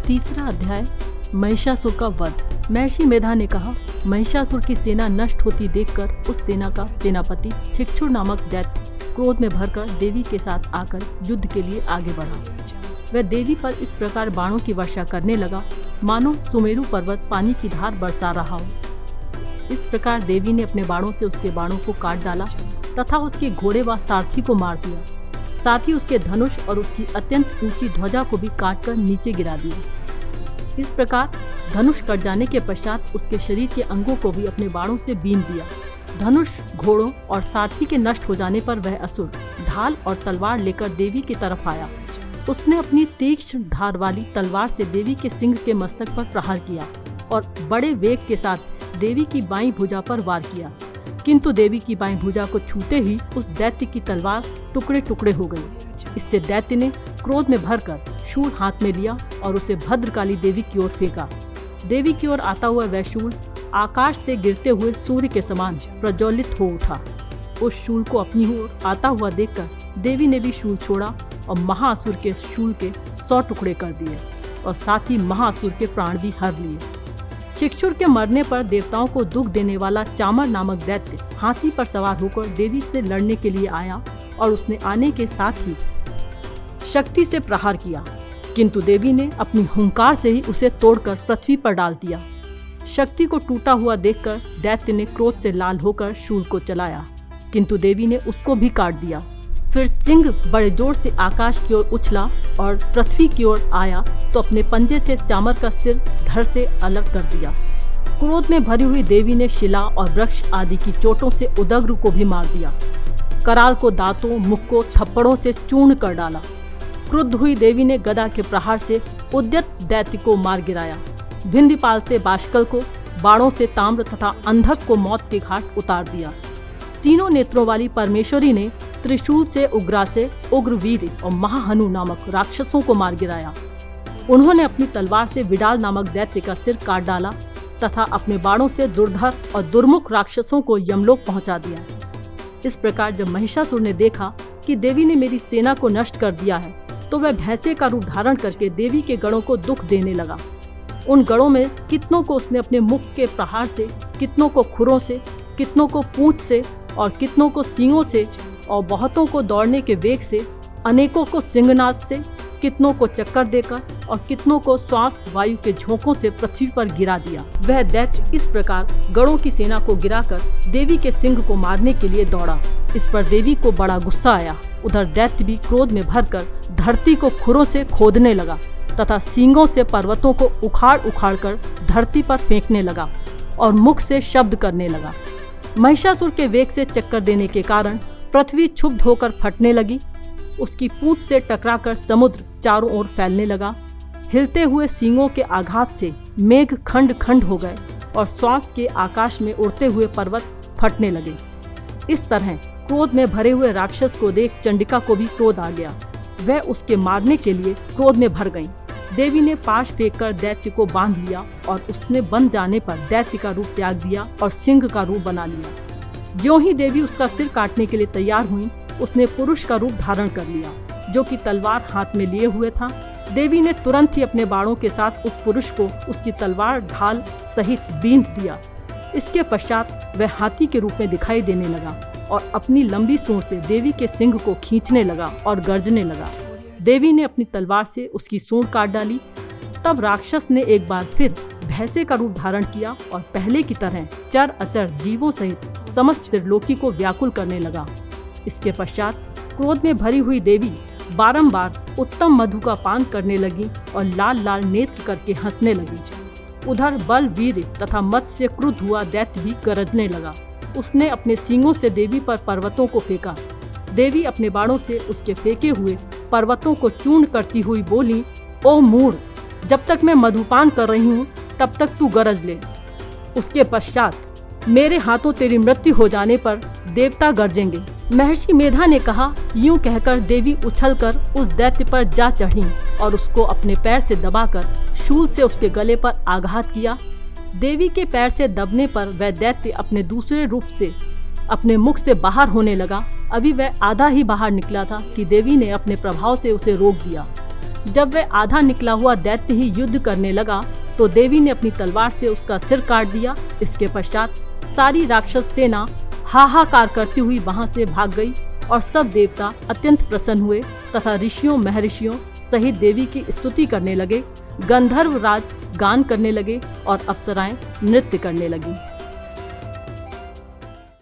तीसरा अध्याय, महिषासुर का वध। महर्षि मेधा ने कहा, महिषासुर की सेना नष्ट होती देखकर उस सेना का सेनापति चिक्षुर नामक दैत्य क्रोध में भरकर देवी के साथ आकर युद्ध के लिए आगे बढ़ा। वह देवी पर इस प्रकार बाणों की वर्षा करने लगा मानो सुमेरु पर्वत पानी की धार बरसा रहा हो। इस प्रकार देवी ने अपने बाणों से उसके बाणों को काट डाला तथा उसके घोड़े व सारथी को मार दिया। साथ ही उसके धनुष और उसकी अत्यंत ऊंची ध्वजा को भी काटकर नीचे गिरा दिया। इस प्रकार धनुष कट जाने के पश्चात उसके शरीर के अंगों को भी अपने बाणों से बीन दिया। धनुष, घोड़ों और सारथी के नष्ट हो जाने पर वह असुर ढाल और तलवार लेकर देवी की तरफ आया। उसने अपनी तीक्ष्ण धार वाली तलवार से देवी के सिंह के मस्तक पर प्रहार किया और बड़े वेग के साथ देवी की बाईं भुजा पर वार किया। किंतु देवी की बाईं भुजा को छूते ही उस दैत्य की तलवार टुकड़े टुकड़े हो गई। इससे दैत्य ने क्रोध में भरकर शूल हाथ में लिया और उसे भद्रकाली देवी की ओर फेंका। देवी की ओर आता हुआ वह शूल आकाश से गिरते हुए सूर्य के समान प्रज्वलित हो उठा। उस शूल को अपनी ओर आता हुआ देखकर देवी ने भी शूल छोड़ा और महाअसुर के शूल के 100 टुकड़े कर दिए और साथ ही महाअसुर के प्राण भी हर लिए। चिक्षुर के मरने पर देवताओं को दुख देने वाला चामर नामक दैत्य हाथी पर सवार होकर देवी से लड़ने के लिए आया और उसने आने के साथ ही शक्ति से प्रहार किया, किंतु देवी ने अपनी हुंकार से ही उसे तोड़कर पृथ्वी पर डाल दिया। शक्ति को टूटा हुआ देखकर दैत्य ने क्रोध से लाल होकर शूल को चलाया, किंतु देवी ने उसको भी काट दिया। फिर सिंह बड़े जोर से आकाश की ओर उछला और पृथ्वी की ओर आया तो अपने पंजे से चामर का सिर धड़ से अलग कर दिया। क्रोध में भरी हुई देवी ने शिला और वृक्ष आदि की चोटों से उदग्र को भी मार दिया। कराल को दांतों, मुख को थप्पड़ों से चूर्ण कर डाला। क्रुद्ध हुई देवी ने गदा के प्रहार से उद्यत दैत्य को मार गिराया। विंध्यपाल से बाष्कल को बाणों से ताम्र तथा अंधक को मौत के घाट उतार दिया। तीनों नेत्रों वाली परमेश्वरी ने त्रिशूल से उग्रासे, उग्रवीर और महाहनु नामक राक्षसों को मार गिराया। उन्होंने अपनी तलवार से विडाल नामक दैत्य का सिर काट डाला तथा अपने बाणों से दुर्धर और दुर्मुख राक्षसों को यमलोक पहुंचा दिया। इस प्रकार जब महिषासुर ने देखा कि देवी ने मेरी सेना को नष्ट कर दिया है तो वह भैंसे का रूप धारण करके देवी के गणों को दुख देने लगा। उन गणों में कितनों को उसने अपने मुख के प्रहार से, कितनों को खुरों से, कितनों को पूंछ से और कितनों को सींगों से और बहुतों को दौड़ने के वेग से, अनेकों को सिंहनाद से, कितनों को चक्कर देकर और कितनों को श्वास वायु के झोंकों से पृथ्वी पर गिरा दिया। वह दैत्य इस प्रकार गणों की सेना को गिराकर देवी के सिंह को मारने के लिए दौड़ा। इस पर देवी को बड़ा गुस्सा आया। उधर दैत्य भी क्रोध में भरकर धरती को खुरों से खोदने लगा तथा सींगों से पर्वतों को उखाड़ उखाड़ कर धरती पर फेंकने लगा और मुख से शब्द करने लगा। महिषासुर के वेग से चक्कर देने के कारण पृथ्वी क्षुब्ध होकर फटने लगी। उसकी पूंछ से टकराकर समुद्र चारों ओर फैलने लगा। हिलते हुए सींगों के आघात से मेघ खंड खंड हो गए और श्वास के आकाश में उड़ते हुए पर्वत फटने लगे। इस तरह क्रोध में भरे हुए राक्षस को देख चंडिका को भी क्रोध आ गया। वह उसके मारने के लिए क्रोध में भर गई। देवी ने पाश फेंककर दैत्य को बांध लिया और उसने बन जाने पर दैत्य का रूप त्याग दिया और सिंह का रूप बना लिया। ज्यों ही देवी उसका सिर काटने के लिए तैयार हुई, उसने पुरुष का रूप धारण कर लिया, जो कि तलवार हाथ में लिए हुए था। देवी ने तुरंत ही अपने बाणों के साथ उस पुरुष को उसकी तलवार ढाल सहित बींध दिया। इसके पश्चात वह हाथी के रूप में दिखाई देने लगा और अपनी लंबी सूंड से देवी के सिंह को खींचने लगा और गर्जने लगा। देवी ने अपनी तलवार से उसकी सूंड काट डाली। तब राक्षस ने एक बार फिर भैंसे का रूप धारण किया और पहले की तरह चर अचर जीवों सहित समस्त त्रिलोकी को व्याकुल करने लगा। इसके पश्चात क्रोध में भरी हुई देवी बारंबार उत्तम मधु का पान करने लगी और लाल लाल नेत्र करके हंसने लगी। उधर बल, वीर तथा मत से क्रुद्ध हुआ दैत्य भी गरजने लगा। उसने अपने सींगों से देवी पर पर्वतों को फेंका। देवी अपने बाणों से उसके फेंके हुए पर्वतों को चूर्ण करती हुई बोली, ओ मूढ़, जब तक मैं मधुपान कर रही हूँ तब तक तू गरज ले। उसके पश्चात मेरे हाथों तेरी मृत्यु हो जाने पर देवता गरजेंगे। महर्षि मेधा ने कहा। यूं कहकर देवी उछलकर उस दैत्य पर जा चढ़ी और उसको अपने पैर से दबाकर शूल से उसके गले पर आघात किया। देवी के पैर से दबने पर वह दैत्य अपने दूसरे रूप से अपने मुख से बाहर होने लगा। अभी वह आधा ही बाहर निकला था कि देवी ने अपने प्रभाव से उसे रोक दिया। जब वह आधा निकला हुआ दैत्य ही युद्ध करने लगा तो देवी ने अपनी तलवार से उसका सिर काट दिया। इसके पश्चात सारी राक्षस सेना हाहाकार करती हुई वहां से भाग गई और सब देवता अत्यंत प्रसन्न हुए तथा ऋषियों महर्षियों सहित देवी की स्तुति करने लगे। गंधर्व राज गान करने लगे और अप्सराएं नृत्य करने लगी।